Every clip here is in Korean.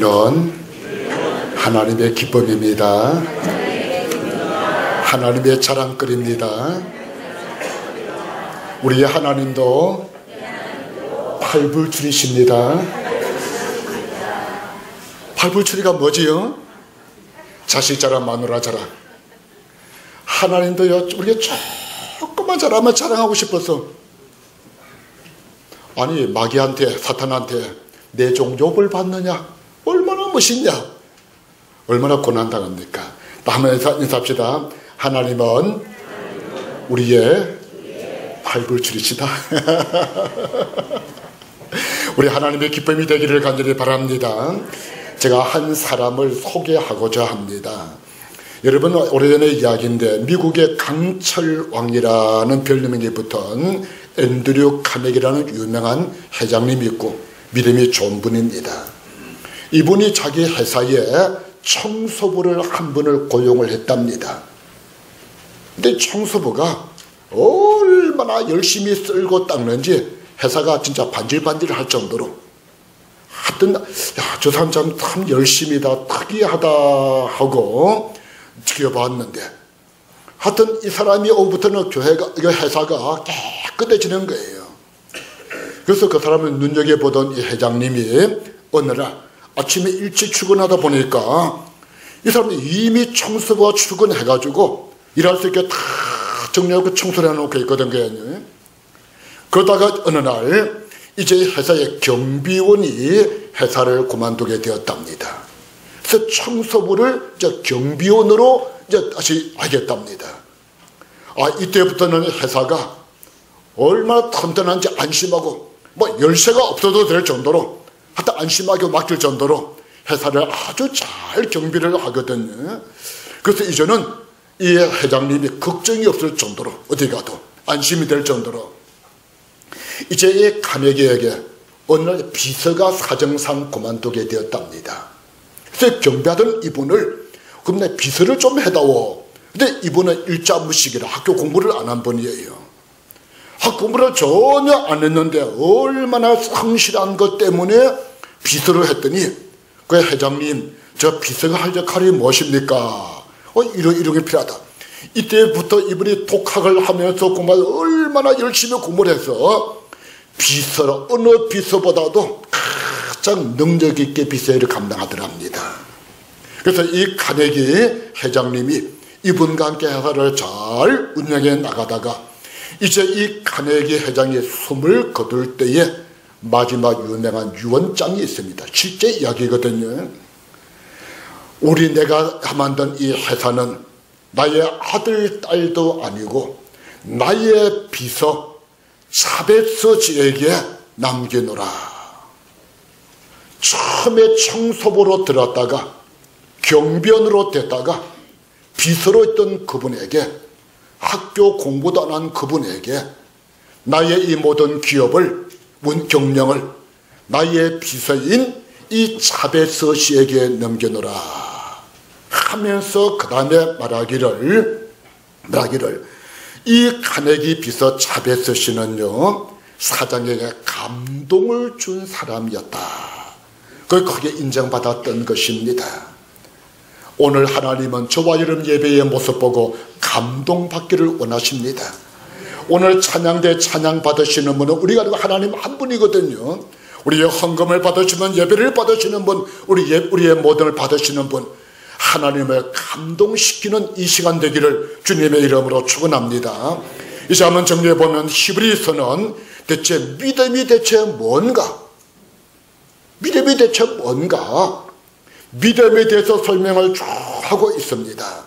우리는 하나님의 기쁨입니다. 하나님의 자랑거리입니다. 우리의 하나님도 팔불출이십니다. 팔불출이가 뭐지요? 자식 자랑, 마누라 자랑. 하나님도요, 우리가 조금만 잘하면 자랑하고 싶어서, 아니 마귀한테, 사탄한테 내 종 욥을 봤느냐? 얼마나 멋있냐? 얼마나 고난당합니까? 한번 인사합시다. 하나님은 우리의 팔불출이시다. 우리 하나님의 기쁨이 되기를 간절히 바랍니다. 제가 한 사람을 소개하고자 합니다. 여러분, 오래전의 이야기인데 미국의 강철왕이라는 별명이 붙은 앤드류 카네기라는 유명한 회장님이 있고 믿음이 좋은 분입니다. 이분이 자기 회사에 청소부를 한 분을 고용을 했답니다. 근데 청소부가 얼마나 열심히 쓸고 닦는지 회사가 진짜 반질반질할 정도로, 하여튼 야, 저 사람 참 열심히다, 특이하다 하고 지켜봤는데, 하여튼 이 사람이 오후부터는 회사가 깨끗해지는 거예요. 그래서 그 사람을 눈여겨보던 이 회장님이 어느 날 아침에 일찍 출근하다 보니까 이 사람이 이미 청소부가 출근해가지고 일할 수 있게 다 정리하고 청소를 해놓고 있거든요. 그러다가 어느 날 이제 회사의 경비원이 회사를 그만두게 되었답니다. 그래서 청소부를 이제 경비원으로 이제 다시 하겠답니다. 이때부터는 회사가 얼마나 튼튼한지 안심하고, 뭐 열쇠가 없어도 될 정도로, 하여튼 안심하게 맡길 정도로 회사를 아주 잘 경비를 하거든요. 그래서 이제는 이 회장님이 걱정이 없을 정도로, 어디 가도 안심이 될 정도로, 이제 이 카네기에게 어느 날 비서가 사정상 그만두게 되었답니다. 그래서 경비하던 이분을, 그럼 내 비서를 좀 해다오. 근데 이분은 일자무식이라 학교 공부를 안 한 분이에요. 학교 공부를 전혀 안 했는데 얼마나 성실한 것 때문에 비서를 했더니, 그 회장님, 저 비서가 할 역할이 무엇입니까? 이런 게 필요하다. 이때부터 이분이 독학을 하면서 정말 얼마나 열심히 공부를 해서 비서, 어느 비서보다도 가장 능력 있게 비서 일을 감당하더랍니다. 그래서 이 카네기 회장님이 이분과 함께 회사를 잘 운영해 나가다가 이제 이 카네기 회장이 숨을 거둘 때에 마지막 유명한 유언장이 있습니다. 실제 이야기거든요. 내가 만든 이 회사는 나의 아들, 딸도 아니고 나의 비서 자베스에게 남겨놓으라. 처음에 청소부로 들었다가 경비원으로 됐다가 비서로 있던 그분에게, 학교 공부도 안 한 그분에게 나의 이 모든 기업을, 경영을 나의 비서인 이 자베스 씨에게 넘겨놓으라 하면서 그 다음에 말하기를 이 카네기 비서 자베스 씨는요, 사장에게 감동을 준 사람이었다. 그걸 크게 인정받았던 것입니다. 오늘 하나님은 저와 여러분 예배의 모습 보고 감동받기를 원하십니다. 오늘 찬양대 찬양 받으시는 분은 우리가 하나님 한 분이거든요. 우리의 헌금을 받으시면 예배를 받으시는 분, 우리의 모든을 받으시는 분, 하나님을 감동시키는 이 시간 되기를 주님의 이름으로 축원합니다. 이제 한번 정리해보면 히브리서는 대체 믿음이 대체 뭔가? 믿음이 대체 뭔가? 믿음에 대해서 설명을 쭉 하고 있습니다.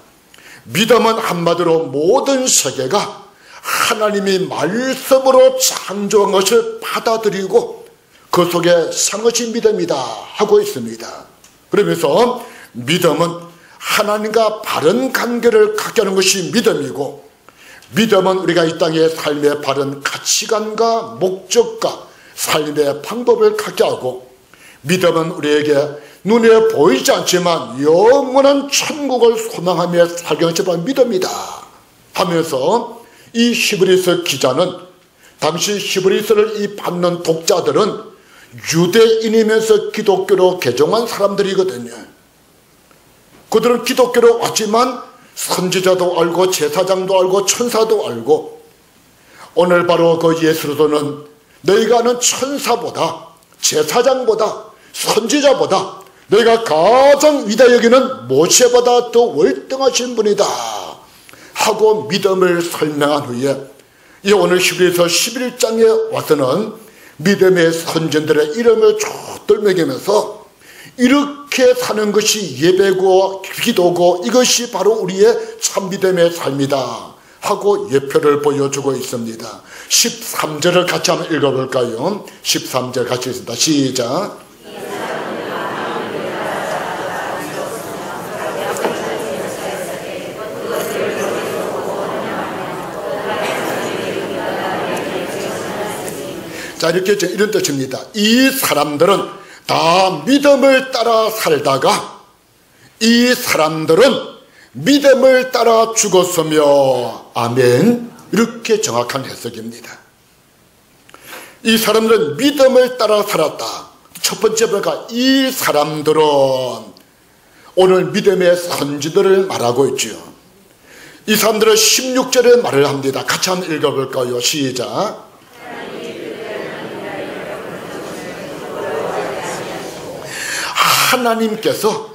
믿음은 한마디로 모든 세계가 하나님이 말씀으로 창조한 것을 받아들이고 그 속에 산 것이 믿음이다 하고 있습니다. 그러면서 믿음은 하나님과 바른 관계를 갖게 하는 것이 믿음이고, 믿음은 우리가 이 땅의 삶의 바른 가치관과 목적과 삶의 방법을 갖게 하고, 믿음은 우리에게 눈에 보이지 않지만 영원한 천국을 소망하며 살게 하는 것이 믿음이다 하면서, 이 히브리서 기자는 당시 히브리서를 받는 독자들은 유대인이면서 기독교로 개종한 사람들이거든요. 그들은 기독교로 왔지만 선지자도 알고 제사장도 알고 천사도 알고, 오늘 바로 그 예수로서는 너희가 아는 천사보다 제사장보다 선지자보다 너희가 가장 위대하게 여기는 모세보다 더 월등하신 분이다 하고 믿음을 설명한 후에, 이 오늘 히브리서 11장에 와서는 믿음의 선진들의 이름을 쭉 떨매기면서 이렇게 사는 것이 예배고 기도고 이것이 바로 우리의 참 믿음의 삶이다 하고 예표를 보여주고 있습니다. 13절을 같이 한번 읽어볼까요? 13절 같이 읽습니다. 시작. 자, 이렇게 이런 뜻입니다. 이 사람들은 다 믿음을 따라 살다가 이 사람들은 믿음을 따라 죽었으며, 아멘. 이렇게 정확한 해석입니다. 이 사람들은 믿음을 따라 살았다. 첫 번째 보니까 이 사람들은 오늘 믿음의 선지들을 말하고 있죠. 이 사람들은 16절에 말을 합니다. 같이 한번 읽어볼까요? 시작. 하나님께서,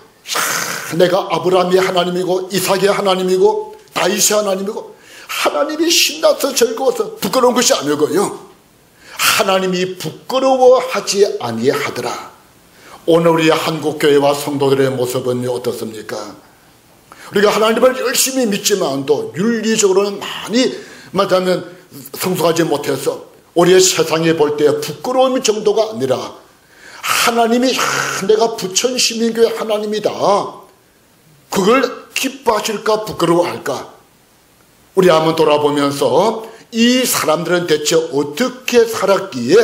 내가 아브라함의 하나님이고 이삭의 하나님이고 다윗의 하나님이고, 하나님이 신나서 즐거워서 부끄러운 것이 아니고요, 하나님이 부끄러워하지 아니하더라. 오늘 우리 한국교회와 성도들의 모습은 어떻습니까? 우리가 하나님을 열심히 믿지만도 윤리적으로는 많이 말하자면 성숙하지 못해서 우리의 세상에 볼 때 부끄러움 정도가 아니라, 하나님이 내가 부천 시민교회 하나님이다, 그걸 기뻐하실까 부끄러워할까? 우리 한번 돌아보면서 이 사람들은 대체 어떻게 살았기에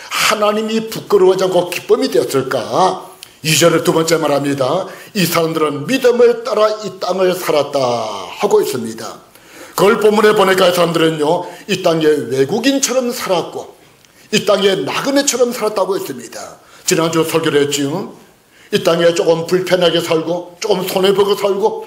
하나님이 부끄러워하지 않고 기쁨이 되었을까? 2절을 두 번째 말합니다. 이 사람들은 믿음을 따라 이 땅을 살았다 하고 있습니다. 그걸 본문에 보니까 이 사람들은요, 이 땅에 외국인처럼 살았고 이 땅에 나그네처럼 살았다고 했습니다. 지난주 설교를 했지요. 이 땅에 조금 불편하게 살고 조금 손해보고 살고,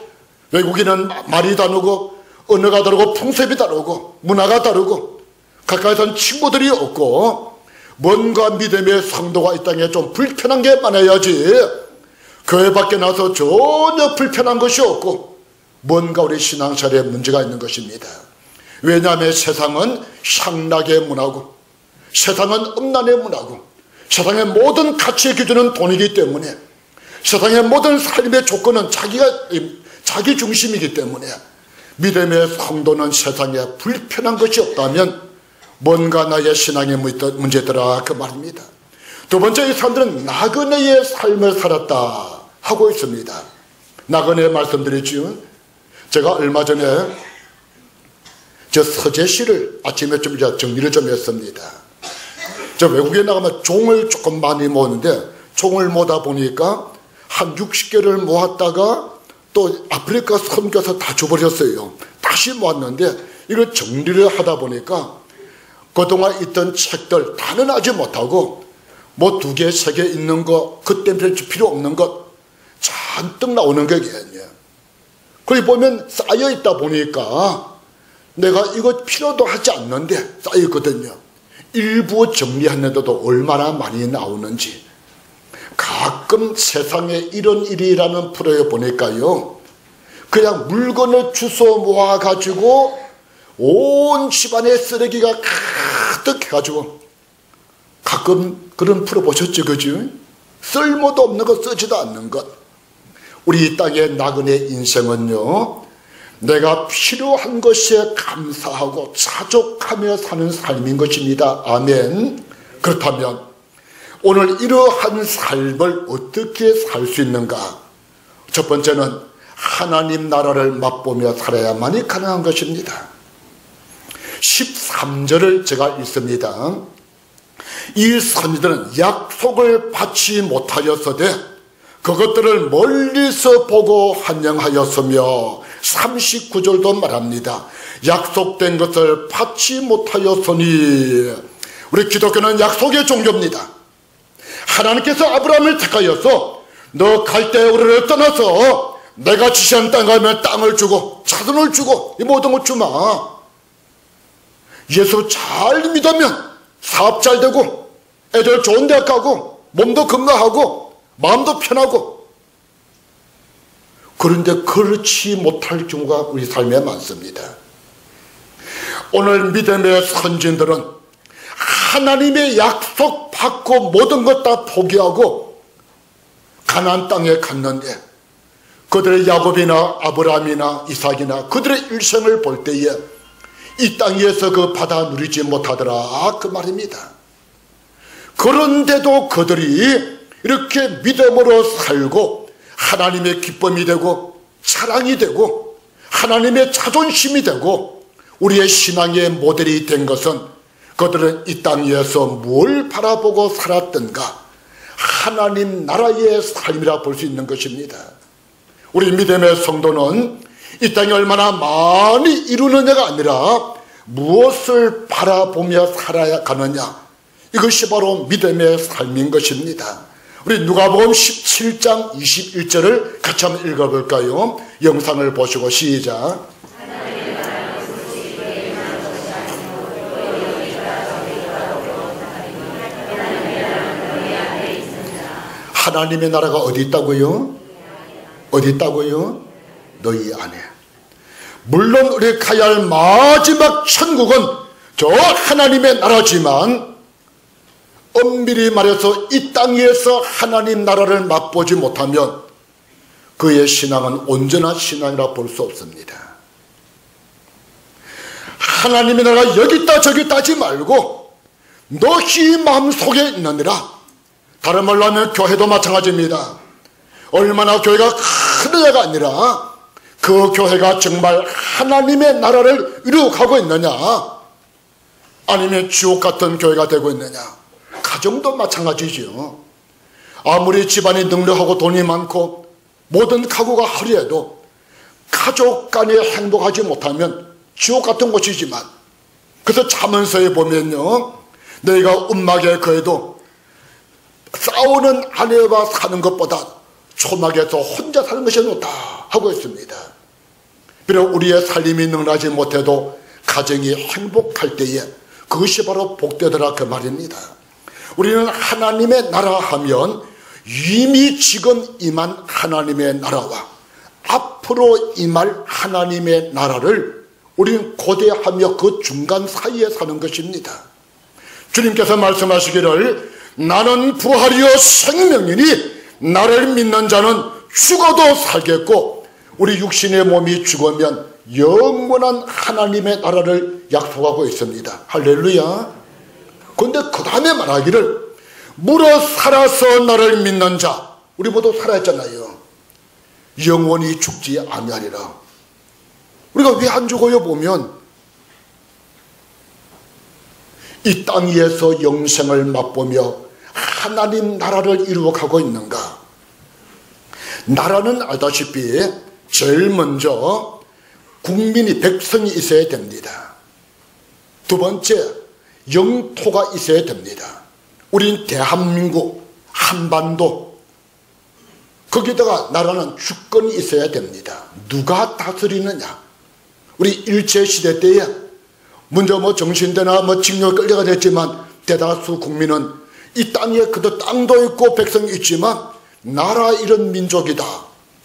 외국인은 말이 다르고 언어가 다르고 풍습이 다르고 문화가 다르고 가까이선 친구들이 없고, 뭔가 믿음의 성도가 이 땅에 좀 불편한 게 많아야지 교회 밖에 나서 전혀 불편한 것이 없고, 뭔가 우리 신앙생활에 문제가 있는 것입니다. 왜냐하면 세상은 향락의 문화고 세상은 음란의 문화고 세상의 모든 가치의 기준은 돈이기 때문에, 세상의 모든 삶의 조건은 자기 중심이기 때문에, 믿음의 성도는 세상에 불편한 것이 없다면 뭔가 나의 신앙에 문제더라 그 말입니다. 두 번째, 이 사람들은 나그네의 삶을 살았다 하고 있습니다. 나그네 말씀드렸지요. 제가 얼마 전에 저 서재시를 아침에 좀 정리를 좀 했습니다. 저 외국에 나가면 종을 조금 많이 모으는데, 종을 모다 보니까 한 60개를 모았다가 또 아프리카 선교사 다 줘버렸어요. 다시 모았는데 이걸 정리를 하다 보니까 그동안 있던 책들 다는 하지 못하고 뭐 2개, 3개 있는 거, 그때 필요 없는 것 잔뜩 나오는 거겠네요. 거기 보면 쌓여 있다 보니까 내가 이거 필요도 하지 않는데 쌓여 있거든요. 일부 정리하는데도 얼마나 많이 나오는지. 가끔 세상에 이런 일이라는 프로에 보니까요, 그냥 물건을 주워 모아가지고 온 집안의 쓰레기가 가득해가지고, 가끔 그런 프로 보셨죠? 그죠? 쓸모도 없는 것, 쓰지도 않는 것. 우리 이 땅의 나그네 인생은요, 내가 필요한 것에 감사하고 자족하며 사는 삶인 것입니다. 아멘. 그렇다면 오늘 이러한 삶을 어떻게 살 수 있는가? 첫 번째는 하나님 나라를 맛보며 살아야만이 가능한 것입니다. 13절을 제가 읽습니다. 이 선지들은 약속을 받지 못하였으되 그것들을 멀리서 보고 환영하였으며, 39절도 말합니다. 약속된 것을 받지 못하였으니, 우리 기독교는 약속의 종교입니다. 하나님께서 아브라함을 택하여서 너 갈대아 우르를 떠나서 내가 지시한 땅 가면 땅을 주고 자손을 주고 이 모든 것 주마. 예수 잘 믿으면 사업 잘 되고 애들 좋은 대학 가고 몸도 건강하고 마음도 편하고. 그런데 그렇지 못할 경우가 우리 삶에 많습니다. 오늘 믿음의 선진들은 하나님의 약속 받고 모든 것 다 포기하고 가나안 땅에 갔는데 그들의 야곱이나 아브라함이나 이삭이나 그들의 일생을 볼 때에 이 땅에서 그 받아 누리지 못하더라 그 말입니다. 그런데도 그들이 이렇게 믿음으로 살고 하나님의 기쁨이 되고 자랑이 되고 하나님의 자존심이 되고 우리의 신앙의 모델이 된 것은 그들은 이 땅에서 뭘 바라보고 살았던가? 하나님 나라의 삶이라 볼 수 있는 것입니다. 우리 믿음의 성도는 이 땅에 얼마나 많이 이루느냐가 아니라 무엇을 바라보며 살아가느냐, 이것이 바로 믿음의 삶인 것입니다. 우리 누가복음 17장 21절을 같이 한번 읽어볼까요? 영상을 보시고 시작. 하나님의 나라가 어디 있다고요? 어디 있다고요? 너희 안에. 물론 우리 가야 할 마지막 천국은 저 하나님의 나라지만 엄밀히 말해서 이 땅에서 하나님 나라를 맛보지 못하면 그의 신앙은 온전한 신앙이라 볼 수 없습니다. 하나님의 나라가 여기 있다 저기 있다 하지 말고 너희 마음속에 있느니라. 다른 말로 하면 교회도 마찬가지입니다. 얼마나 교회가 큰 데가 아니라 그 교회가 정말 하나님의 나라를 이루어가고 있느냐, 아니면 지옥 같은 교회가 되고 있느냐. 가정도 마찬가지죠. 아무리 집안이 능력하고 돈이 많고 모든 가구가 화려해도 가족 간에 행복하지 못하면 지옥 같은 곳이지만, 그래서 잠언서에 보면요, 너희가 움막에 거해도 싸우는 아내와 사는 것보다 초막에서 혼자 사는 것이 낫다 하고 있습니다. 비록 우리의 살림이 능하지 못해도 가정이 행복할 때에 그것이 바로 복되더라 그 말입니다. 우리는 하나님의 나라 하면 이미 지금 임한 하나님의 나라와 앞으로 임할 하나님의 나라를 우리는 고대하며 그 중간 사이에 사는 것입니다. 주님께서 말씀하시기를 나는 부활이요 생명이니 나를 믿는 자는 죽어도 살겠고 우리 육신의 몸이 죽으면 영원한 하나님의 나라를 약속하고 있습니다. 할렐루야. 그런데 그 다음에 말하기를 물어 살아서 나를 믿는 자, 우리 모두 살아있잖아요. 영원히 죽지 아니하리라. 우리가 왜 안 죽어요? 보면 이 땅 위에서 영생을 맛보며 하나님 나라를 이루어가고 있는가? 나라는 알다시피 제일 먼저 국민이, 백성이 있어야 됩니다. 두 번째, 영토가 있어야 됩니다. 우린 대한민국, 한반도, 거기다가 나라는 주권이 있어야 됩니다. 누가 다스리느냐? 우리 일제시대 때에 먼저 정신대나 징역에 끌려가 됐지만 대다수 국민은 이 땅에 그도 땅도 있고 백성이 있지만 나라 잃은 민족이다,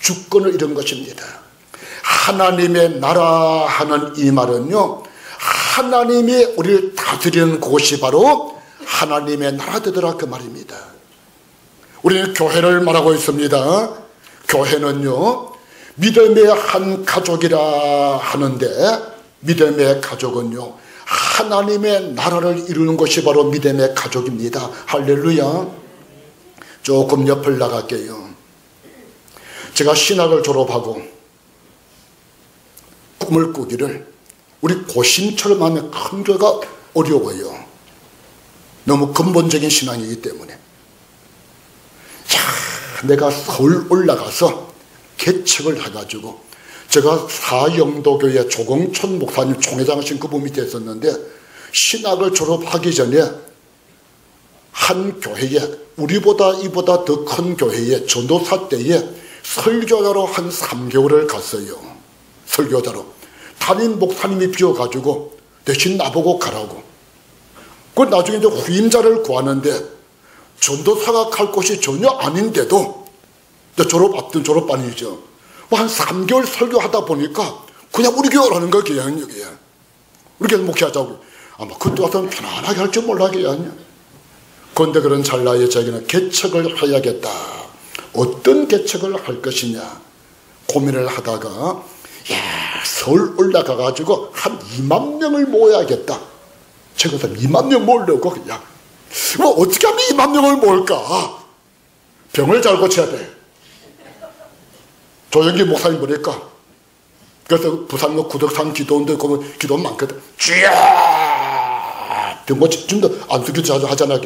주권을 잃은 것입니다. 하나님의 나라 하는 이 말은요, 하나님이 우리를 다스리는 곳이 바로 하나님의 나라 되더라 그 말입니다. 우리는 교회를 말하고 있습니다. 교회는요, 믿음의 한 가족이라 하는데 믿음의 가족은요, 하나님의 나라를 이루는 것이 바로 믿음의 가족입니다. 할렐루야. 조금 옆을 나갈게요. 제가 신학을 졸업하고 꿈을 꾸기를 우리 고심처럼 하면 큰 교회가 어려워요. 너무 근본적인 신앙이기 때문에. 자, 내가 서울 올라가서 개척을 해가지고, 제가 사영도교회 조공천 목사님 총회장하신 그분 밑에 있었는데 신학을 졸업하기 전에 한 교회에, 우리보다 이보다 더 큰 교회에 전도사 때에 설교자로 한 3개월을 갔어요. 설교자로. 담임 목사님이 비워가지고 대신 나보고 가라고. 그 나중에 이제 후임자를 구하는데 전도사가 갈 곳이 전혀 아닌데도 앞둔 졸업반이죠. 한 3개월 설교하다 보니까 그냥 우리 교회 오라는 거야, 여기에. 우리 교회 목회하자고. 아마 그때 와서는 편안하게 할 줄 몰라, 그런데 그런 찰나에 자기는 개척을 해야겠다. 어떤 개척을 할 것이냐 고민을 하다가 서울 올라가가지고 한 2만 명을 모아야겠다. 제가 2만 명 모으려고 그냥 어떻게 하면 2만 명을 모을까? 병을 잘 고쳐야 돼. 조영기 목사님 보니까 그래서 부산 구덕산 기도원들 보면 기도 많거든. 쥐야 병 고치 지금도 안수교 자주 하잖아.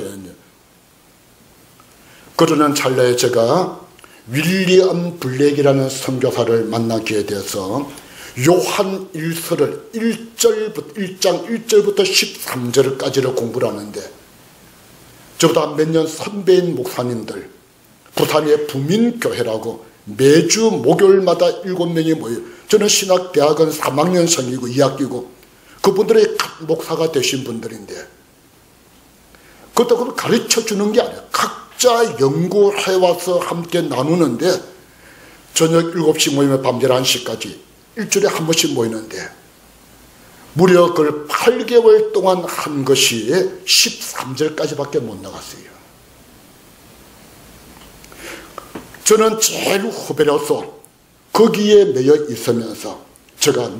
그러는 찰나에 제가 윌리엄 블랙이라는 선교사를 만나게 돼서 요한 1서를 1장 1절부터 13절까지를 공부를 하는데 저보다 몇 년 선배인 목사님들, 부산의 부민교회라고 매주 목요일마다 7명이 모여요. 저는 신학대학원 3학년생이고 2학기고 그분들의 목사가 되신 분들인데 그것도 가르쳐주는 게 아니에요. 각자 연구해와서 함께 나누는데 저녁 7시 모이면 밤 11시까지 일주일에 한 번씩 모이는데 무려 그걸 8개월 동안 한 것이 13절까지밖에 못 나갔어요. 저는 제일 후배로서 거기에 매여 있으면서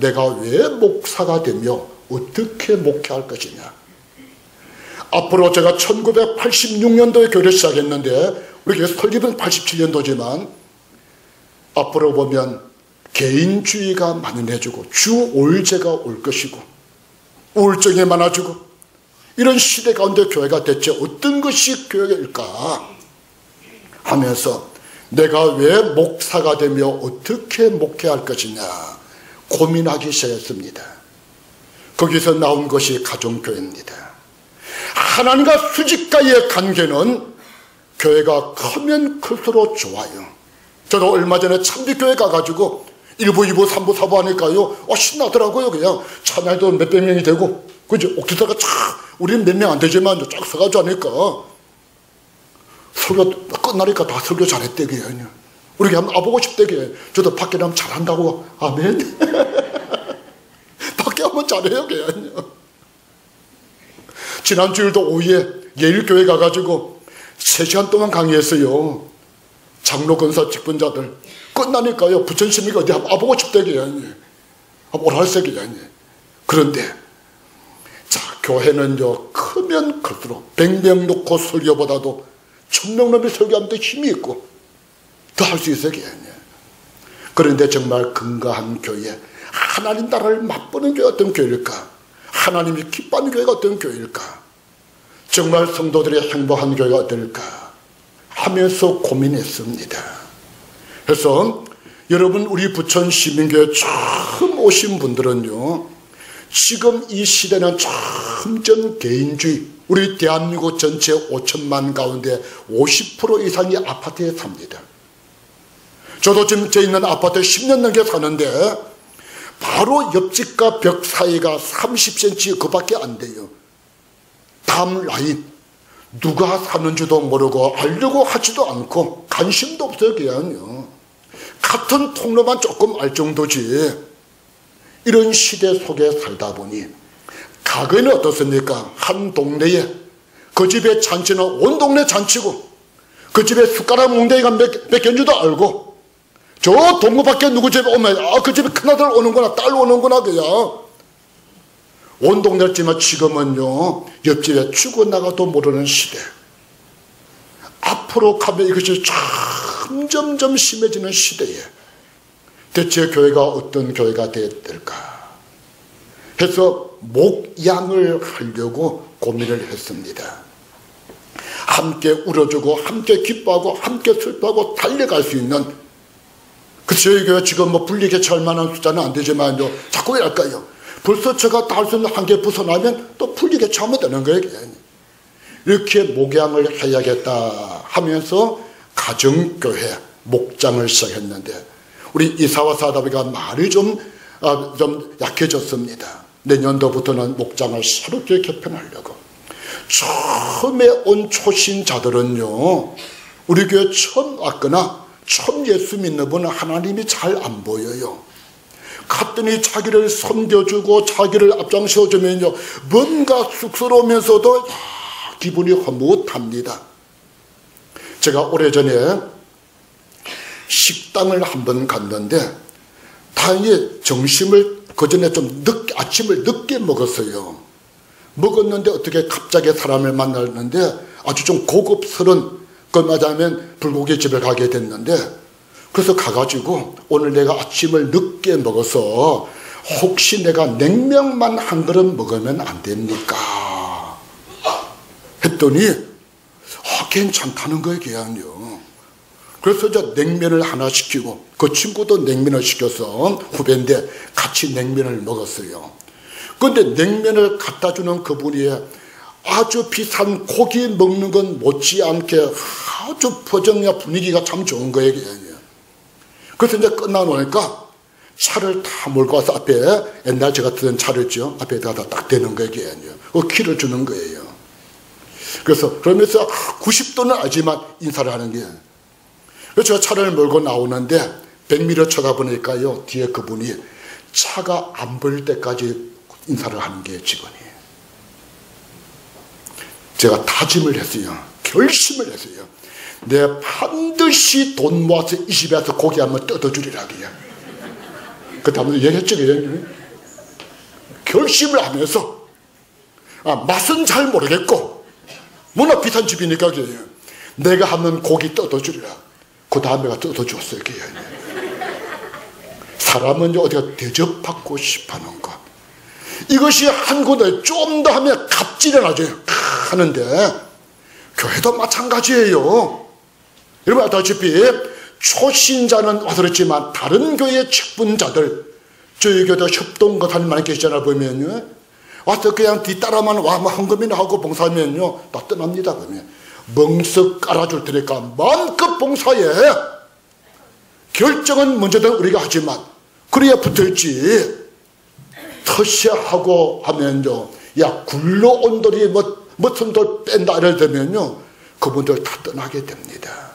내가 왜 목사가 되며 어떻게 목회할 것이냐. 앞으로 제가 1986년도에 교회를 시작했는데 우리 교회 설립은 87년도지만 앞으로 보면 개인주의가 만연해지고 주올제가 올 것이고 우울증이 많아지고 이런 시대 가운데 교회가 대체 어떤 것이 교회일까 하면서 내가 왜 목사가 되며 어떻게 목회할 것이냐 고민하기 시작했습니다. 거기서 나온 것이 가정교회입니다. 하나님과 수직가의 관계는 교회가 크면 클수록 좋아요. 저도 얼마 전에 참비교회 가가지고 1부, 2부, 3부, 4부 하니까요. 신나더라고요. 그냥 찬양도 몇백 명이 되고 그죠? 옥기사가 우리는 몇 명 안 되지만 쫙 서가지고 하니까 설교 끝나니까 다 설교 잘했대. 그냥 우리 한번 와보고 싶대. 저도 밖에 나면 잘한다고. 아멘. 밖에 하면 잘해요. 그냥 지난 주일도 오후에 예일교회 가가지고 3시간 동안 강의했어요. 장로 권사 직분자들 끝나니까요 부천시민이 어디 한번 와보고 싶대. 한번 오라 했어요. 그런데 교회는요 크면 클수록 100명 놓고 설교보다도 1000명 넘게 설교하면 더 힘이 있고 더 할 수 있어요. 그런데 정말 건강한 교회, 하나님 나라를 맛보는 교회가 어떤 교회일까? 하나님이 기뻐하는 교회가 어떤 교회일까? 정말 성도들의 행복한 교회가 어떨까? 하면서 고민했습니다. 그래서 여러분 우리 부천 시민교회 처음 오신 분들은요 지금 이 시대는 점점 개인주의, 우리 대한민국 전체 5천만 가운데 50% 이상이 아파트에 삽니다. 저도 지금 저 있는 아파트에 10년 넘게 사는데 바로 옆집과 벽 사이가 30cm 그밖에 안 돼요. 다음 라인 누가 사는지도 모르고 알려고 하지도 않고 관심도 없어요. 그냥요 같은 통로만 조금 알 정도지. 이런 시대 속에 살다 보니 과거에는 어떻습니까? 한 동네에 그 집의 잔치는 온 동네 잔치고 그 집에 숟가락 몽댕이가 몇 개인지도 알고 저 동무 밖에 누구 집에 오면 그 집에 큰아들 오는구나 딸 오는구나 그냥 온 동네였지만 지금은요 옆집에 죽어나가도 모르는 시대. 앞으로 가면 이것이 점점 심해지는 시대에 대체 교회가 어떤 교회가 되어야 될까 해서 목양을 하려고 고민을 했습니다. 함께 울어주고 함께 기뻐하고 함께 슬퍼하고 달려갈 수 있는 저희 교회 지금 분리개척할 만한 숫자는 안 되지만요 자꾸 왜 할까요? 벌써 제가 다 할 수 있는 한계 벗어나면 또 분리개척하면 되는 거예요. 이렇게 목양을 해야겠다 하면서 가정교회 목장을 시작했는데 우리 이사와 사다비가 말이 좀 약해졌습니다. 내년도부터는 목장을 새롭게 개편하려고. 처음에 온 초신자들은요, 우리 교회 처음 왔거나 처음 예수 믿는 분은 하나님이 잘 안 보여요. 갔더니 자기를 섬겨주고 자기를 앞장서주면요, 뭔가 쑥스러우면서도 기분이 흐뭇합니다. 제가 오래전에 식당을 한번 갔는데 다행히 점심을 그전에 좀 아침을 늦게 먹었어요. 먹었는데 어떻게 갑자기 사람을 만났는데 아주 좀 고급스러운 그 말하자면 불고기 집에 가게 됐는데, 그래서 가가지고 오늘 내가 아침을 늦게 먹어서 혹시 내가 냉면만 한 그릇 먹으면 안 됩니까? 했더니 괜찮다는 거예요, 그냥요. 그래서 저 냉면을 하나 시키고 그 친구도 냉면을 시켜서 후배인데 같이 냉면을 먹었어요. 그런데 냉면을 갖다 주는 그분이 아주 비싼 고기 먹는 건 못지않게 아주 표정이나 분위기가 참 좋은 거예요. 그래서 이제 끝나놓으니까 차를 다 몰고 와서 앞에, 옛날 제가 쓰던 차를 있죠, 앞에다가 딱 대는 거예요. 그 키를 주는 거예요. 그래서 그러면서 90도는 알지만 인사를 하는 거예요. 그래서 제가 차를 몰고 나오는데 100m 쳐다보니까요, 뒤에 그분이 차가 안 보일 때까지 인사를 하는 게 직원이에요. 제가 다짐을 했어요. 결심을 했어요. 내가 반드시 돈 모아서 이 집에서 고기 한번 뜯어주리라. 그때 한번 얘기했죠. 결심을 하면서 맛은 잘 모르겠고 워낙 비싼 집이니까 내가 한번 고기 뜯어주리라. 그 다음에 내가 뜯어줬어요. 사람은 어디가 대접받고 싶어하는 것, 이것이 한국에 좀 더 하면 갑질이 나죠. 하는데 교회도 마찬가지예요. 여러분 알다시피 초신자는 와서 그렇지만 다른 교회의 직분자들, 저희 교회도 협동거사님 많이 계시잖아. 보면요, 와서 그냥 뒤따라만 와 헌금이나 하고 봉사하면요 다 떠납니다. 그러면 멍석 깔아줄 테니까 마음껏 봉사해. 결정은 먼저는 우리가 하지만 그래야 붙어있지. 터시하고 하면요, 야 굴러 온돌이 무슨 돌 뺀다 이럴 때면요 그분들 다 떠나게 됩니다.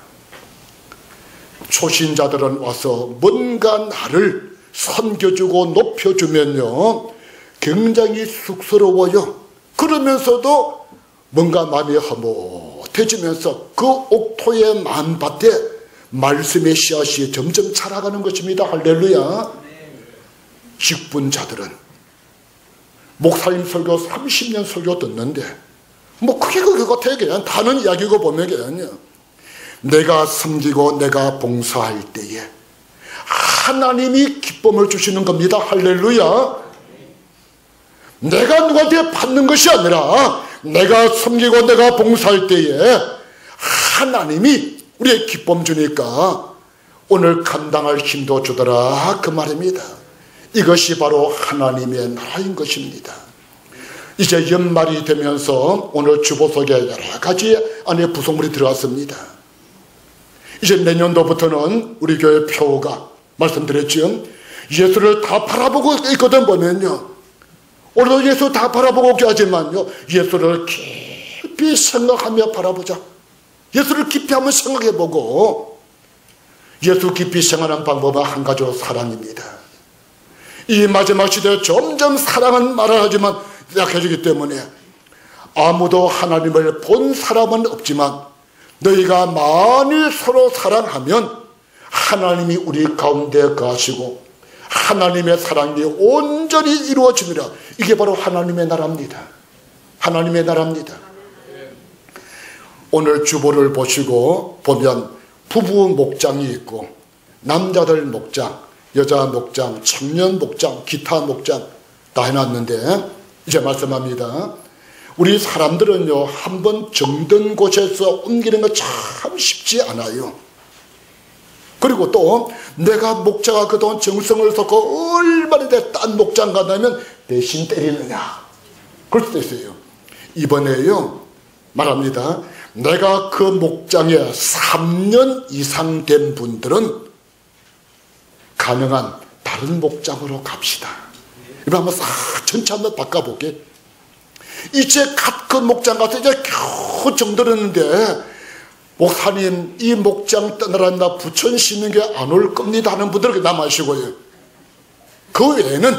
초신자들은 와서 뭔가 나를 섬겨주고 높여주면요 굉장히 쑥스러워요. 그러면서도 뭔가 마음이 흐뭇해지면서 그 옥토의 마음밭에 말씀의 씨앗이 점점 자라가는 것입니다. 할렐루야. 직분자들은 목사님 설교 30년 설교 듣는데 그게 그거 같아요. 그냥 다른 이야기고 보면 그냥 내가 섬기고 내가 봉사할 때에 하나님이 기쁨을 주시는 겁니다. 할렐루야. 내가 누구한테 받는 것이 아니라 내가 섬기고 내가 봉사할 때에 하나님이 우리의 기쁨 주니까 오늘 감당할 힘도 주더라, 그 말입니다. 이것이 바로 하나님의 나라인 것입니다. 이제 연말이 되면서 오늘 주보 속에 여러 가지 안에 부속물이 들어왔습니다. 이제 내년도부터는 우리 교회 표가 말씀드렸죠, 예수를 다 바라보고 있거든. 보면요 오늘도 예수 다 바라보고 있긴 하지만요 예수를 깊이 생각하며 바라보자. 예수를 깊이 한번 생각해보고, 예수 깊이 생각하는 방법은 한 가지로 사랑입니다. 이 마지막 시대에 점점 사랑은 말하지만 약해지기 때문에 아무도 하나님을 본 사람은 없지만 너희가 만일 서로 사랑하면 하나님이 우리 가운데 거하시고 하나님의 사랑이 온전히 이루어지리라. 이게 바로 하나님의 나라입니다. 하나님의 나라입니다. 오늘 주보를 보시고 보면 부부 목장이 있고 남자들 목장, 여자 목장, 청년 목장, 기타 목장 다 해놨는데 이제 말씀합니다. 우리 사람들은요 한번 정든 곳에서 옮기는 거 참 쉽지 않아요. 그리고 또 내가 목자가 그동안 정성을 쏟고 얼마나 딴 목장 가다면 대신 때리느냐 그럴 수도 있어요. 이번에요 말합니다. 내가 그 목장에 3년 이상 된 분들은 가능한 다른 목장으로 갑시다. 이거 한번 싹 전체 한번 바꿔볼게. 이제 갓 그 목장 가서 이제 겨우 정들었는데 목사님 이 목장 떠나란다 부천 쉬는 게 안 올 겁니다 하는 분들에게 남아시고요. 그 외에는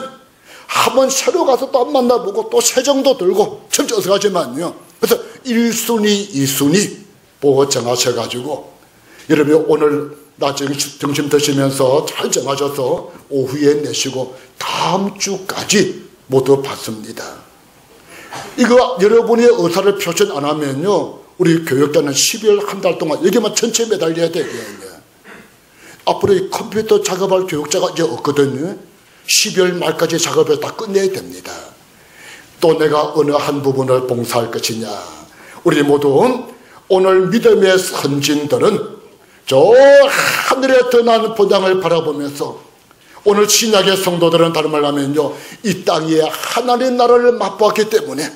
한번 새로 가서 또 만나보고 또 세정도 들고 참 어서가지만요. 그래서 1순위 2순위 보고 정하셔가지고 여러분이 오늘 나중에 점심 드시면서 잘 정하셔서 오후에 내시고 다음 주까지 모두 받습니다. 이거 여러분의 의사를 표현 안 하면요 우리 교육자는 12월 한 달 동안 여기만 전체 매달려야 되거든요. 앞으로 이 컴퓨터 작업할 교육자가 이제 없거든요. 12월 말까지 작업을 다 끝내야 됩니다. 또 내가 어느 한 부분을 봉사할 것이냐. 우리 모두 오늘 믿음의 선진들은 저 하늘에 드러나는 본향을 바라보면서 오늘 신약의 성도들은 다른 말로 하면요 이 땅에 하나님 나라를 맛보았기 때문에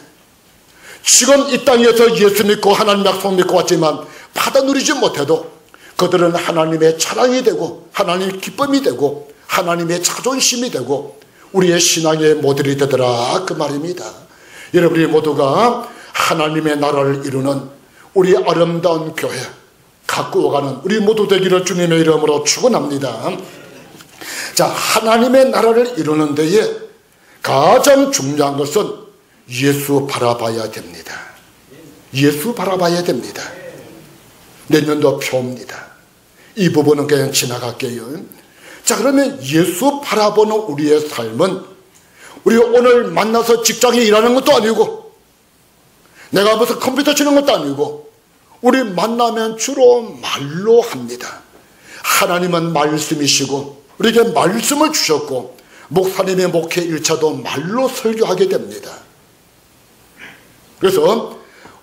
지금 이 땅에서 예수 믿고 하나님 약속 믿고 왔지만 받아 누리지 못해도 그들은 하나님의 자랑이 되고 하나님의 기쁨이 되고 하나님의 자존심이 되고 우리의 신앙의 모델이 되더라 그 말입니다. 여러분이 모두가 하나님의 나라를 이루는 우리 아름다운 교회 갖고 가는 우리 모두 되기를 주님의 이름으로 축원합니다. 자, 하나님의 나라를 이루는 데에 가장 중요한 것은 예수 바라봐야 됩니다. 예수 바라봐야 됩니다. 내년도 표입니다. 이 부분은 그냥 지나갈게요. 자, 그러면 예수 바라보는 우리의 삶은 우리 오늘 만나서 직장에 일하는 것도 아니고 내가 무슨 컴퓨터 치는 것도 아니고 우리 만나면 주로 말로 합니다. 하나님은 말씀이시고 우리에게 말씀을 주셨고 목사님의 목회 1차도 말로 설교하게 됩니다. 그래서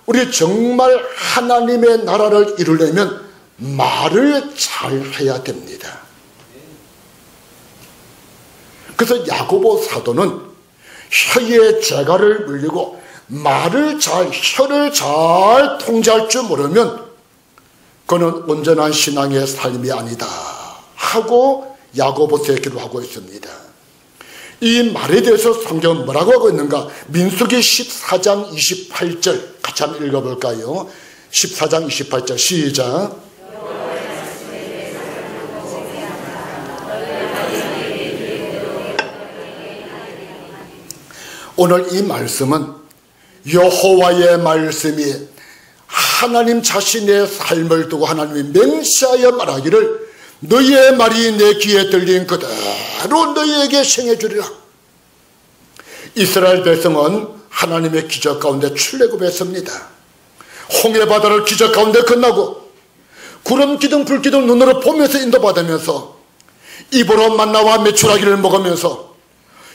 우리 정말 하나님의 나라를 이루려면 말을 잘 해야 됩니다. 그래서 야고보 사도는 혀에 재갈을 물리고 혀를 잘 통제할 줄 모르면 그는 온전한 신앙의 삶이 아니다 하고 야고보서에 기록하고 있습니다. 이 말에 대해서 성경은 뭐라고 하고 있는가? 민수기 14장 28절 같이 한번 읽어볼까요? 14장 28절 시작. 오늘 이 말씀은 여호와의 말씀이 하나님 자신의 삶을 두고 하나님이 맹세하여 말하기를 너희의 말이 내 귀에 들린 그대로 너희에게 행해주리라. 이스라엘 백성은 하나님의 기적 가운데 출애굽했습니다. 홍해바다를 기적 가운데 건너고 구름 기둥 불 기둥 눈으로 보면서 인도받으면서 입으로 만나와 메추라기를 먹으면서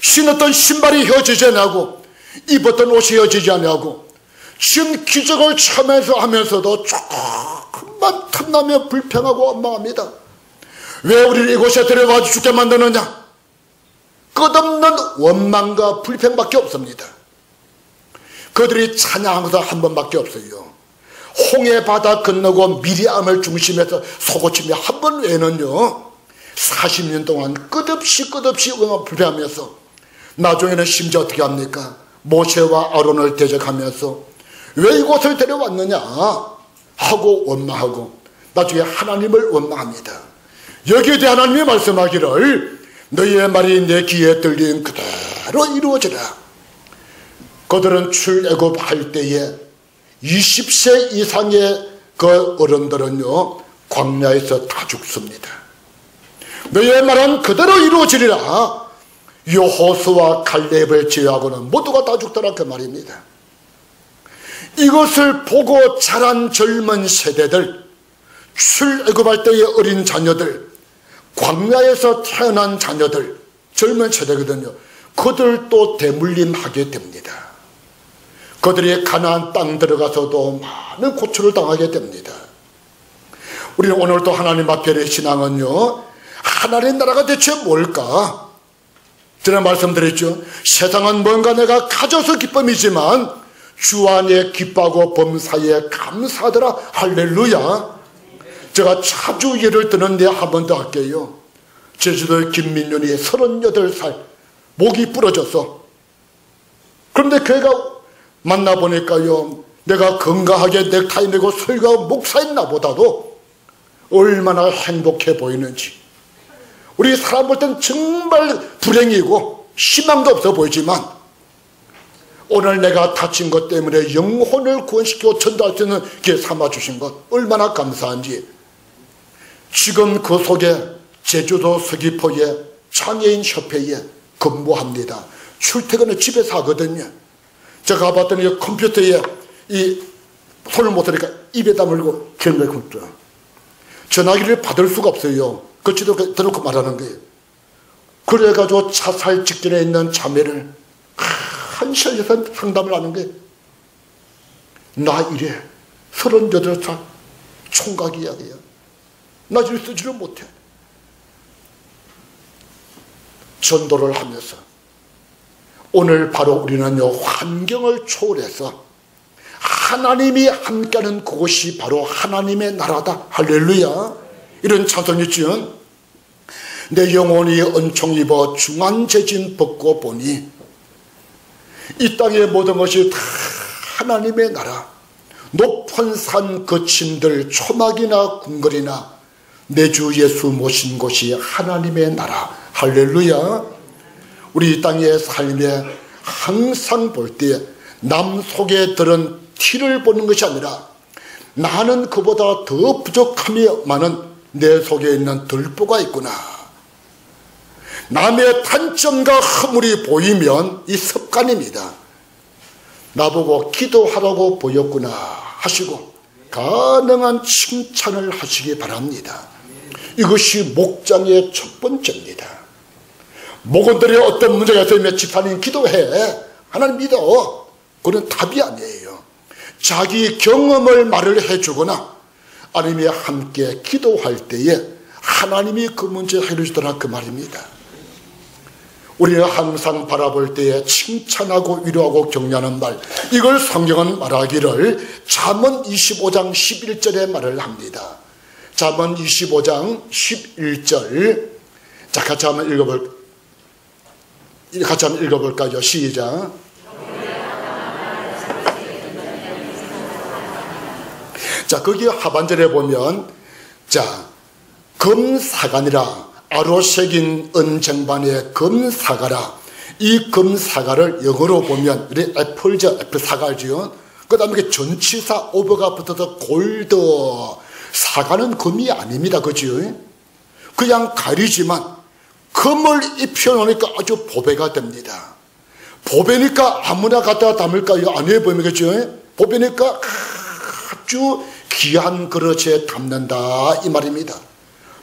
신었던 신발이 휘어지지 않고 입었던 옷이 휘어지지 않고 지금 기적을 참면서 하면서도 조금만 틈나며 불평하고 원망합니다. 왜 우리를 이곳에 데려와 죽게 만드느냐? 끝없는 원망과 불평밖에 없습니다. 그들이 찬양한 것은 한 번밖에 없어요. 홍해 바다 건너고 미리암을 중심해서 소고침이 한 번 외에는요 40년 동안 끝없이 불평하면서 나중에는 심지어 어떻게 합니까? 모세와 아론을 대적하면서 왜 이곳을 데려왔느냐 하고 원망하고 나중에 하나님을 원망합니다. 여기에 대해 하나님이 말씀하기를 너희의 말이 내 귀에 들린 그대로 이루어지라. 그들은 출애굽할 때에 20세 이상의 그 어른들은요 광야에서 다 죽습니다. 너희의 말은 그대로 이루어지리라. 여호수아 갈렙을 제외하고는 모두가 다 죽더라 그 말입니다. 이것을 보고 자란 젊은 세대들, 출애굽할 때의 어린 자녀들, 광야에서 태어난 자녀들, 젊은 세대거든요. 그들도 대물림하게 됩니다. 그들이 가나안 땅 들어가서도 많은 고초를 당하게 됩니다. 우리는 오늘도 하나님 앞에 신앙은요 하나님 나라가 대체 뭘까? 제가 말씀드렸죠. 세상은 뭔가 내가 가져서 기쁨이지만 주 안에 기뻐하고 범사에 감사하더라. 할렐루야. 제가 자주 예를 드는데 한 번 더 할게요. 제주도의 김민윤이 38살 목이 부러졌어. 그런데 걔가 만나보니까요, 내가 건강하게 넥타이 메고 설교하고 목사했나 보다도 얼마나 행복해 보이는지. 우리 사람 볼 땐 정말 불행이고 희망도 없어 보이지만 오늘 내가 다친 것 때문에 영혼을 구원시키고 전도할 수 있는 기회 삼아주신 것 얼마나 감사한지. 지금 그 속에 제주도 서귀포에 장애인 협회에 근무합니다. 출퇴근은 집에서 하거든요. 제가 봤더니 컴퓨터에 이 손을 못 하니까 입에 다물고 결국에 전화기를 받을 수가 없어요. 거치도 대놓고 말하는 거예요. 그래가지고 자살 직전에 있는 자매를 한 시간에서 상담을 하는 거예요. 나 이래 38살 총각 이야기야. 나 이래 쓰지를 못해. 전도를 하면서 오늘 바로 우리는요, 환경을 초월해서 하나님이 함께하는 그곳이 바로 하나님의 나라다. 할렐루야. 이런 찬송이 있지요. 내 영혼이 은총 입어 중한재진 벗고 보니 이 땅의 모든 것이 다 하나님의 나라. 높은 산 거친들 초막이나 궁궐이나 내 주 예수 모신 곳이 하나님의 나라. 할렐루야. 우리 이 땅의 삶에 항상 볼 때 남 속에 들은 티를 보는 것이 아니라 나는 그보다 더 부족함이 많은 내 속에 있는 들보가 있구나. 남의 단점과 허물이 보이면 이 습관입니다. 나보고 기도하라고 보였구나 하시고 가능한 칭찬을 하시기 바랍니다. 이것이 목장의 첫 번째입니다. 목원들이 어떤 문제가 있으면 집사님 기도해, 하나님 믿어, 그건 답이 아니에요. 자기 경험을 말을 해주거나 아니면 함께 기도할 때에 하나님이 그 문제 해주시더라, 그 말입니다. 우리는 항상 바라볼 때에 칭찬하고 위로하고 격려하는 말, 이걸 성경은 말하기를 잠언 25장 11절에 말을 합니다. 잠언 25장 11절. 자, 같이 한번 읽어볼까요? 시작. 자, 거기 하반절에 보면, 자, 금사간이라 아로색인 은쟁반의 금사가라. 이 금사가를 영어로 보면 우리 애플죠, 애플 사과죠. 그 다음에 전치사 오버가 붙어서 골드. 사과는 금이 아닙니다, 그죠? 그냥 가리지만 금을 입혀놓으니까 아주 보배가 됩니다. 보배니까 아무나 갖다 담을까요? 아니에요, 보면 그죠? 보배니까 아주 귀한 그릇에 담는다, 이 말입니다.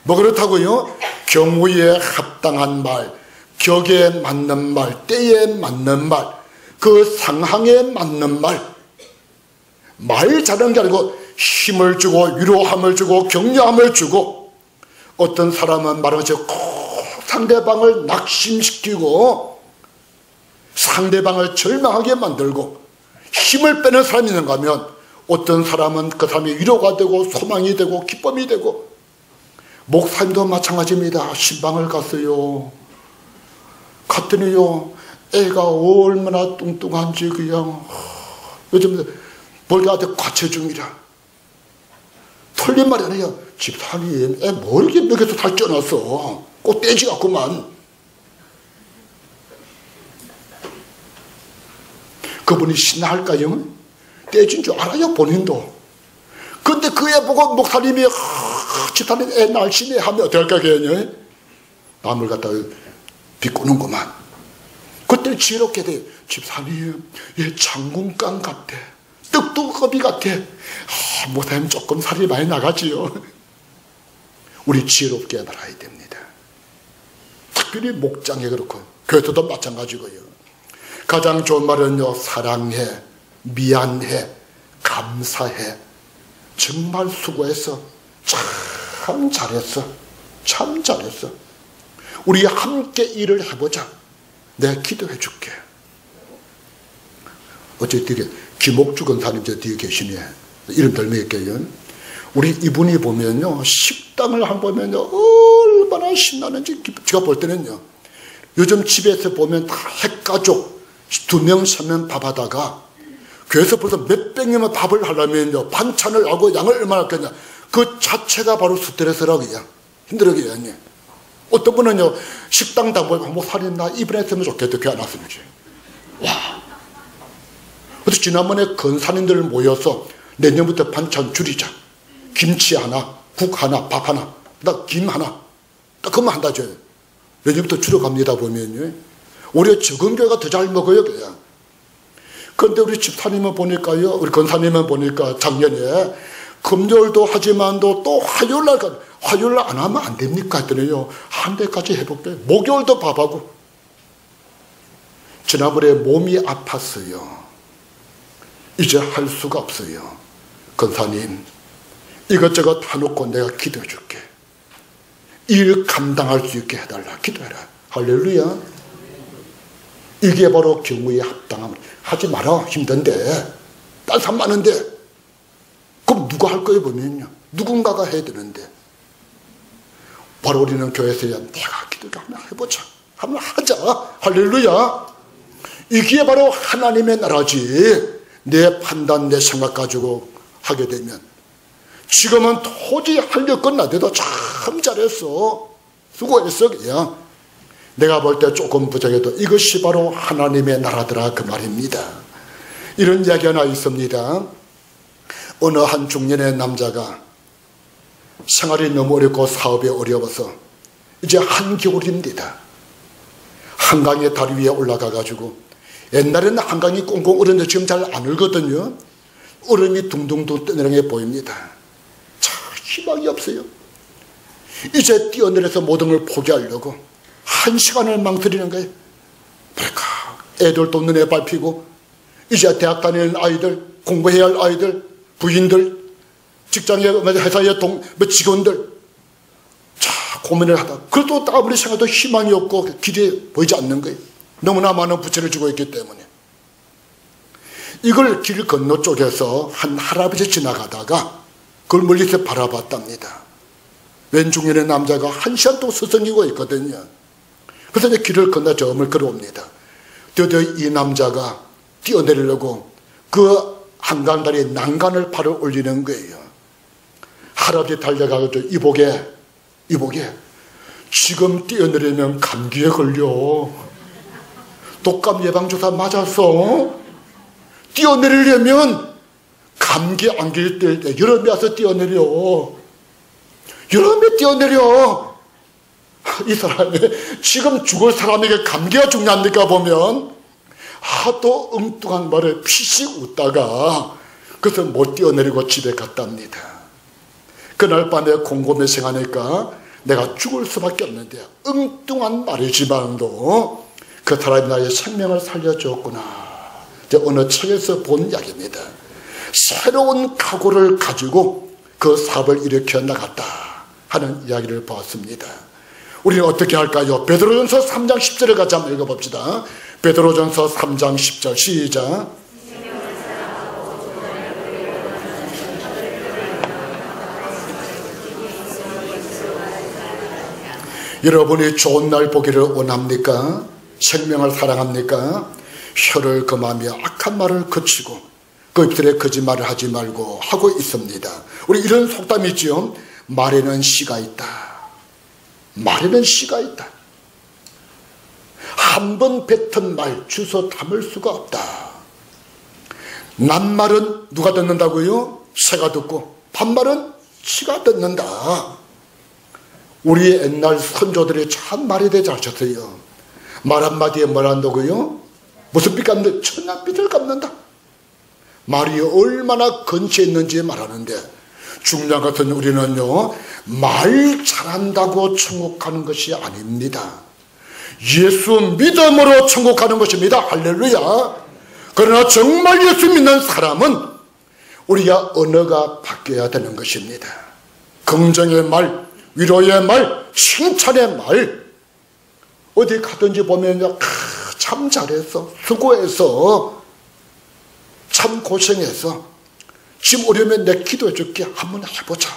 뭐 그렇다고요? 경우에 합당한 말, 격에 맞는 말, 때에 맞는 말, 그 상황에 맞는 말. 말 잘하는 게 아니고 힘을 주고 위로함을 주고 격려함을 주고, 어떤 사람은 말하는 것이 상대방을 낙심시키고 상대방을 절망하게 만들고 힘을 빼는 사람이 있는가 하면, 어떤 사람은 그 사람이 위로가 되고 소망이 되고 기쁨이 되고. 목사님도 마찬가지입니다. 신방을 갔어요. 갔더니요, 애가 얼마나 뚱뚱한지 그냥 요즘 뭘가한테 과체 중이라. 틀린 말이 아니에요. 집사님, 애 뭘 이렇게 먹여서 살 쪄놨어. 꼭 떼지 같구만. 그분이 신나할까요? 떼진 줄 알아요, 본인도. 근데 그 애 보고 목사님이 집사님 애 날씬해 하면 어떡할까, 걔는? 남을 갖다가 비꼬는구만. 그때 지혜롭게 돼요. 집사님, 얘 장군감 같아. 떡두꺼비 같아. 목사님 조금 살이 많이 나가지요. 우리 지혜롭게 말아야 됩니다. 특별히 목장에 그렇고 교회도 마찬가지고요. 가장 좋은 말은요, 사랑해, 미안해, 감사해, 정말 수고했어, 참 잘했어, 참 잘했어, 우리 함께 일을 해보자, 내가 기도해 줄게. 어쨌든 김옥주 권사님 저 뒤에 계시네. 이름 덜명할게요. 우리 이분이 보면요, 식당을 한번 보면요, 얼마나 신나는지. 제가 볼 때는요, 요즘 집에서 보면 다 핵가족 2명, 3명 밥하다가 교회에서 벌써 몇백 명만 밥을 하려면요, 반찬을 하고 양을 얼마나 할거냐. 그 자체가 바로 스트레스라고요. 힘들어요. 어떤 분은요, 식당 담보에 뭐 살인나 이번에 했으면 좋겠다. 교회 안 왔으면 좋지. 와. 그래서 지난번에 건사님들 모여서 내년부터 반찬 줄이자. 김치 하나, 국 하나, 밥 하나, 김 하나. 딱 그것만 한다 줘요. 내년부터 줄여갑니다 보면요. 오히려 적은 교회가 더 잘 먹어요, 그냥. 그런데 우리 집사님은 보니까요, 우리 건사님은 보니까 작년에 금요일도 하지만도 또 화요일날 안 하면 안 됩니까? 했더니요, 한 대까지 해볼게요. 목요일도 밥하고. 지난번에 몸이 아팠어요. 이제 할 수가 없어요. 건사님, 이것저것 해놓고 내가 기도해 줄게. 일 감당할 수 있게 해달라. 기도해라. 할렐루야. 이게 바로 경우에 합당함. 하지 마라. 힘든데. 딴 사람 많은데. 그럼 누가 할 거예요 보면요. 누군가가 해야 되는데. 바로 우리는 교회에서 내가 기도를 한번 해보자. 한번 하자. 할렐루야. 이게 바로 하나님의 나라지. 내 판단, 내 생각 가지고 하게 되면. 지금은 도저히 하려 끝나대도 참 잘했어. 수고했어 그냥. 내가 볼 때 조금 부족해도 이것이 바로 하나님의 나라더라 그 말입니다. 이런 이야기 하나 있습니다. 어느 한 중년의 남자가 생활이 너무 어렵고 사업이 어려워서 이제 한겨울입니다. 한강의 다리 위에 올라가 가지고, 옛날에는 한강이 꽁꽁 얼었는데 지금 잘 안 얼거든요. 얼음이 둥둥둥 떠내려는 게 보입니다. 참 희망이 없어요. 이제 뛰어내려서 모든 걸 포기하려고 1시간을 망설이는 거예요. 그러니까 애들도 눈에 밟히고, 이제 대학 다니는 아이들, 공부해야 할 아이들, 부인들, 직장에 회사의 직원들, 자 고민을 하다. 그래도 아무리 생각해도 희망이 없고 길이 보이지 않는 거예요. 너무나 많은 부채를 지고 있기 때문에. 이걸 길 건너 쪽에서 한 할아버지 지나가다가 그걸 멀리서 바라봤답니다. 왼중년의 남자가 1시간 동안 서성이고 있거든요. 그래서 이제 길을 건너 점을 걸어옵니다. 드디어 이 남자가 뛰어내리려고 그 한강다리에 난간을 팔을 올리는 거예요. 할아버지 달려가서 이보게 지금 뛰어내리면 감기에 걸려. 독감 예방주사 맞았어. 뛰어내리려면 감기 안 걸릴 때 여름에 와서 뛰어내려. 여름에 뛰어내려. 이 사람이 지금 죽을 사람에게 감기가 중요합니까 보면. 하도 엉뚱한 말에 피식 웃다가 그래서 못 뛰어내리고 집에 갔답니다. 그날 밤에 곰곰이 생각하니까 내가 죽을 수밖에 없는데, 엉뚱한 말이지만도 그 사람이 나의 생명을 살려줬구나. 이제 어느 책에서 본 이야기입니다. 새로운 각오를 가지고 그 사업을 일으켜 나갔다 하는 이야기를 보았습니다. 우리는 어떻게 할까요? 베드로전서 3장 10절을 같이 한번 읽어봅시다. 베드로전서 3장 10절 시작. 여러분이 좋은 날 보기를 원합니까? 생명을 사랑합니까? 혀를 금하며 악한 말을 그치고 그 입술에 거짓말을 하지 말고 하고 있습니다. 우리 이런 속담이 있죠. 말에는 씨가 있다. 말에는 씨가 있다. 한 번 뱉은 말 주워 담을 수가 없다. 낱말은 누가 듣는다고요? 새가 듣고, 반말은 씨가 듣는다. 우리 옛날 선조들이 참 말에 대해 잘하셨어요. 말 한마디에 뭘 한다고요? 무슨 빛 갚는다? 천냥빛을 갚는다. 말이 얼마나 근처에 있는지 말하는데, 중요한 것은 우리는요, 말 잘한다고 천국하는 것이 아닙니다. 예수 믿음으로 천국하는 것입니다. 할렐루야. 그러나 정말 예수 믿는 사람은 우리가 언어가 바뀌어야 되는 것입니다. 긍정의 말, 위로의 말, 칭찬의 말. 어디 가든지 보면 참 잘했어, 수고해서, 참 고생해서 지금 어려우면 내 기도해 줄게. 한번 해보자.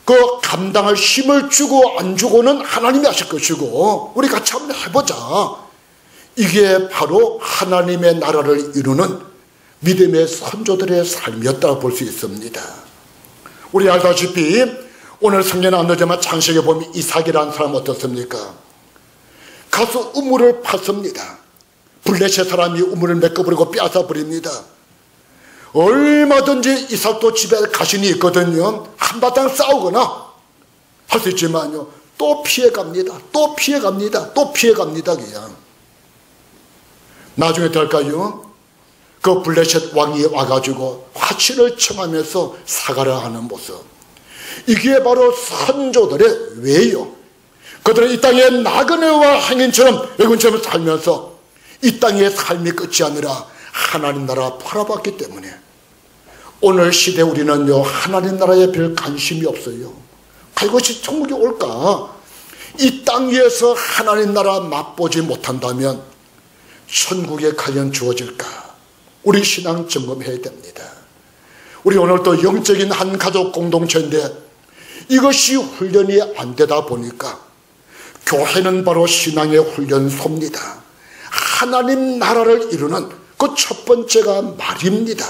그 감당할 힘을 주고 안 주고는 하나님이 하실 것이고 우리 같이 한번 해보자. 이게 바로 하나님의 나라를 이루는 믿음의 선조들의 삶이었다고 볼 수 있습니다. 우리 알다시피 오늘 성경에 안 나오지만 창세기에 보면 이삭이라는 사람 어떻습니까? 가서 우물을 팠습니다. 블레셋 사람이 우물을 메꿔버리고 빼앗아버립니다. 얼마든지 이삭도 집에 가신이 있거든요. 한바탕 싸우거나 할 수 있지만요, 또 피해갑니다. 또 피해갑니다. 또 피해갑니다. 그냥 나중에 될까요? 그 블레셋 왕이 와가지고 화친을 청하면서 사과를 하는 모습, 이게 바로 선조들의 외요. 그들은 이 땅에 나그네와 행인처럼 외군처럼 살면서 이 땅의 삶이 끝이 아니라 하나님 나라 바라봤기 때문에 오늘 시대 우리는요, 하나님 나라에 별 관심이 없어요. 그것이 천국이 올까? 이 땅 위에서 하나님 나라 맛보지 못한다면 천국에 과연 주어질까? 우리 신앙 점검해야 됩니다. 우리 오늘 또 영적인 한 가족 공동체인데 이것이 훈련이 안 되다 보니까 교회는 바로 신앙의 훈련소입니다. 하나님 나라를 이루는 그 첫 번째가 말입니다.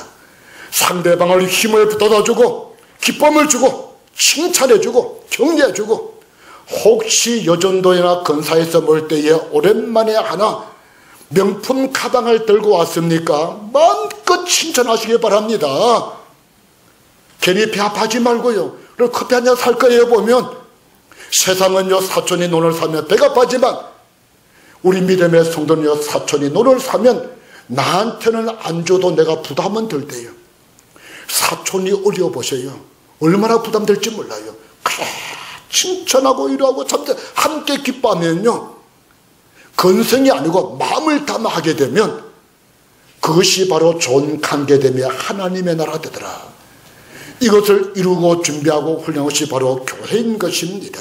상대방을 힘을 돋아주고 기쁨을 주고 칭찬해주고 격려해주고, 혹시 여전도나 근사에서 멀 때에 오랜만에 하나 명품 가방을 들고 왔습니까? 마음껏 칭찬하시기 바랍니다. 괜히 배 아파하지 말고요. 그리고 커피 한잔 살 거예요. 보면 세상은요, 사촌이 논을 사면 배가 아파지만 우리 믿음의 성도는요, 사촌이 논을 사면 나한테는 안 줘도 내가 부담은 덜대요. 사촌이 어려워보세요. 얼마나 부담될지 몰라요. 그래, 칭찬하고 위로하고 함께 기뻐하면요, 건성이 아니고 마음을 담아 하게 되면 그것이 바로 좋은 관계됨이 하나님의 나라 되더라. 이것을 이루고 준비하고 훈련한 것이 바로 교회인 것입니다.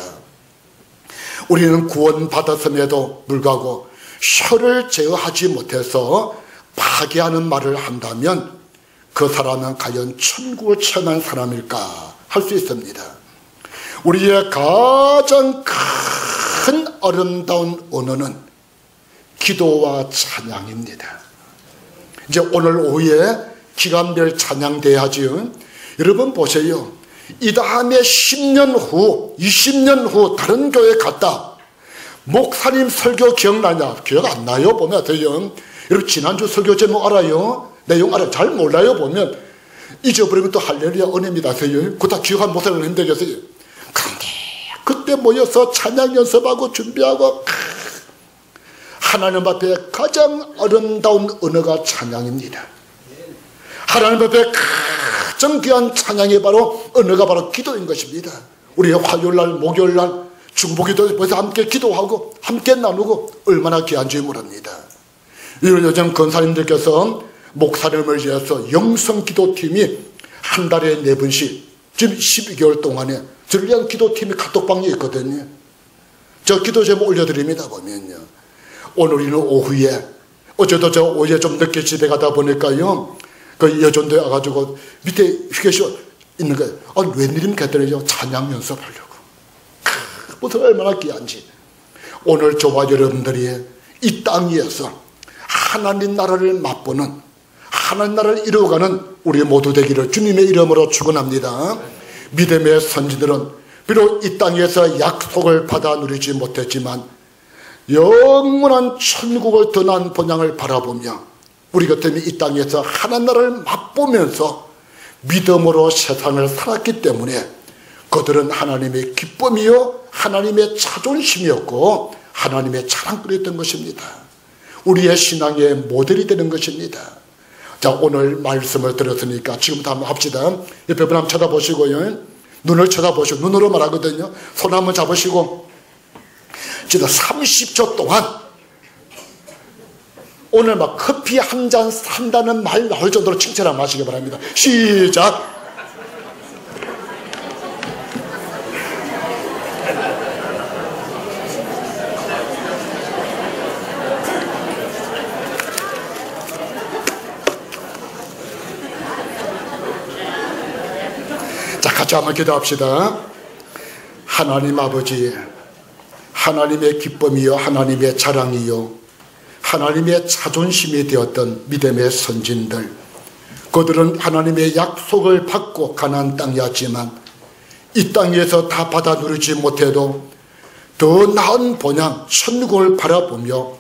우리는 구원받았음에도 불구하고 혀를 제어하지 못해서 파괴하는 말을 한다면 그 사람은 과연 천국을 체험한 사람일까 할 수 있습니다. 우리의 가장 큰 아름다운 언어는 기도와 찬양입니다. 이제 오늘 오후에 기간별 찬양돼야지요. 여러분 보세요. 이 다음에 10년 후, 20년 후 다른 교회 갔다. 목사님 설교 기억나냐? 기억 안 나요? 보면 어때요? 여러분 지난주 설교 제목 알아요? 내용 알아요? 잘 몰라요? 보면 잊어버리면 또 할렐루야 은혜입니다. 그거 다 기억한 목사님은 힘들겠어요. 그런데 그때 모여서 찬양 연습하고 준비하고 하나님 앞에 가장 아름다운 언어가 찬양입니다. 하나님 앞에 가장 귀한 찬양이 바로 언어가 바로 기도인 것입니다. 우리 화요일날 목요일날 중보기도 벌써 함께 기도하고 함께 나누고 얼마나 귀한지 모릅니다. 요즘 권사님들께서 목사님을 위해서 영성기도팀이 한 달에 4번씩 지금 12개월 동안에 저를 위한 기도팀이 카톡방에 있거든요. 저 기도 제목 올려드립니다. 보면요, 오늘 우리는 오후에, 어제도 저 오후에 좀 늦게 집에 가다 보니까요, 그 여전도에 와가지고 밑에 휴게실 있는 거예요. 웬일입니까 했더니 찬양 연습하려고. 무슨 얼마나 귀한지. 오늘 저와 여러분들이 이 땅 위에서 하나님 나라를 맛보는, 하나님 나라를 이루어가는 우리 모두 되기를 주님의 이름으로 축원합니다. 믿음의 선지들은 비록 이 땅에서 약속을 받아 누리지 못했지만 영원한 천국을 떠난 본향을 바라보며 우리 같으면 이 땅에서 하나님 나라를 맛보면서 믿음으로 세상을 살았기 때문에 그들은 하나님의 기쁨이요 하나님의 자존심이었고 하나님의 자랑거리였던 것입니다. 우리의 신앙의 모델이 되는 것입니다. 자, 오늘 말씀을 들었으니까 지금부터 한번 합시다. 옆에 분 한번 쳐다보시고요. 눈을 쳐다보시고, 눈으로 말하거든요. 손 한번 잡으시고 진짜 30초 동안 오늘 막 커피 한 잔 산다는 말 나올 정도로 칭찬 한번 하시기 바랍니다. 시작. 같이 한번 기도합시다. 하나님 아버지, 하나님의 기쁨이요 하나님의 자랑이요 하나님의 자존심이 되었던 믿음의 선진들, 그들은 하나님의 약속을 받고 가나안 땅에 왔지만 이 땅에서 다 받아 누리지 못해도 더 나은 본향 천국을 바라보며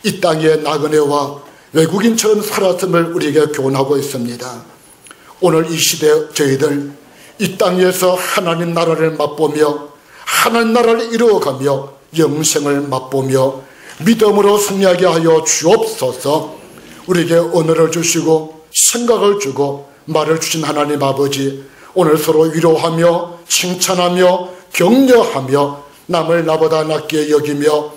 이 땅의 나그네와 외국인처럼 살았음을 우리에게 교훈하고 있습니다. 오늘 이 시대 저희들 이 땅에서 하나님 나라를 맛보며 하나님 나라를 이루어가며 영생을 맛보며 믿음으로 승리하게 하여 주옵소서. 우리에게 언어를 주시고 생각을 주고 말을 주신 하나님 아버지, 오늘 서로 위로하며 칭찬하며 격려하며 남을 나보다 낫게 여기며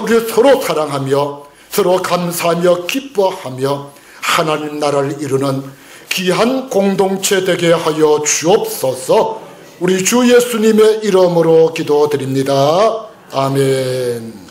우리 서로 사랑하며 서로 감사하며 기뻐하며 하나님 나라를 이루는 귀한 공동체 되게 하여 주옵소서. 우리 주 예수님의 이름으로 기도드립니다. 아멘.